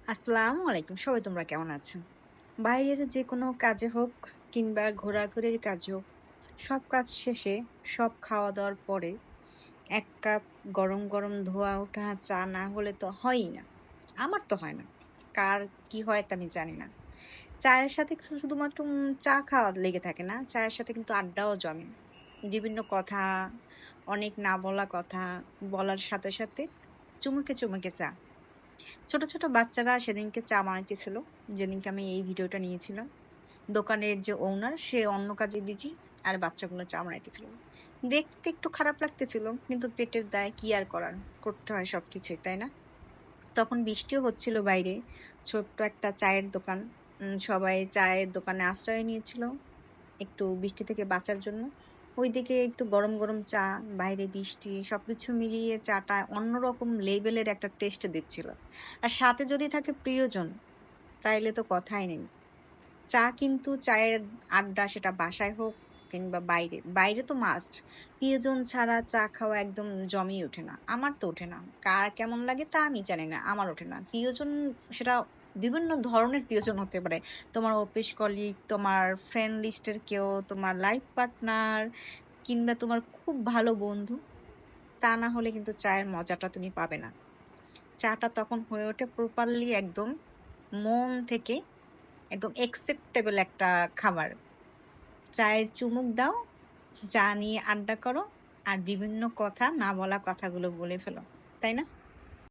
আসসালামু আলাইকুম। সবাই তোমরা কেমন আছো? বাইরের যে কোনো কাজে হোক কিংবা ঘোরাঘুরির কাজ হোক, সব কাজ শেষে, সব খাওয়া-দাওয়ার পরে ১ কাপ গরম, গরম ধোয়া ওঠা চা না হলে তো হয়ই না। আমার তো হয় না। কার কি হয় তা আমি জানি না। চায়ের সাথে শুধুমাত্র চা খাওয়া লেগে থাকে না। চায়ের সাথে কিন্তু আড্ডাও জমে। বিভিন্ন কথা, অনেক না বলা কথা বলার সাথে, সাথে চুমুকে, চুমুকে চা। ছোট, ছোট বাচ্চারা সেদিনকে চা বানাইতেছিল। যেদিনকে আমি এই ভিডিওটা নিয়েছিলাম। দোকানের যে ওনার সে অন্য কাজে বিজি আর বাচ্চাগুলো চা বানাইতেছিল। দেখতে একটু খারাপ লাগতেছিল কিন্তু পেটের দায় কি আর করার? করতে হয় সবকিছুই, তাই না? তখন বৃষ্টিও হচ্ছিল বাইরে। ছোট্ট একটা চায়ের দোকান। সবাই চায়ের দোকানে আশ্রয় নিয়েছিল একটু বৃষ্টি থেকে বাঁচার জন্য। ওইদিকে একটু গরম, গরম চা, বাইরে বৃষ্টি সবকিছু মিলিয়ে চাটা অন্যরকম লেভেলের একটা টেস্ট দিচ্ছিল। আর সাথে যদি থাকে প্রিয়জন, তাইলে তো কথাই নেই। চা কিন্তু চায়ের আড্ডা সেটা বাসায় হোক কিংবা বাইরে। বাইরে তো মাস্ট। প্রিয়জন ছাড়া চা খাওয়া একদম জমেই ওঠে না। আমার তো ওঠে না। কার কেমন লাগে তা আমি জানি না। আমার ওঠে না। প্রিয়জন সেটা বিভিন্ন ধরনের প্রিয়জন হতে পারে। তোমার অফিস কলিগ, তোমার ফ্রেন্ড লিস্টের কেউ, তোমার লাইফ পার্টনার কিংবা তোমার খুব ভালো বন্ধু। তা না হলে কিন্তু চায়ের মজাটা তুমি পাবে না। চাটা তখন হয়ে ওঠে প্রপারলি একদম মন থেকে একদম অ্যাকসেপ্টেবল একটা খাবার। চায়ের চুমুক দাও, চা নিয়ে আড্ডা করো, আর বিভিন্ন কথা না বলা কথাগুলো বলে ফেলো। তাই না?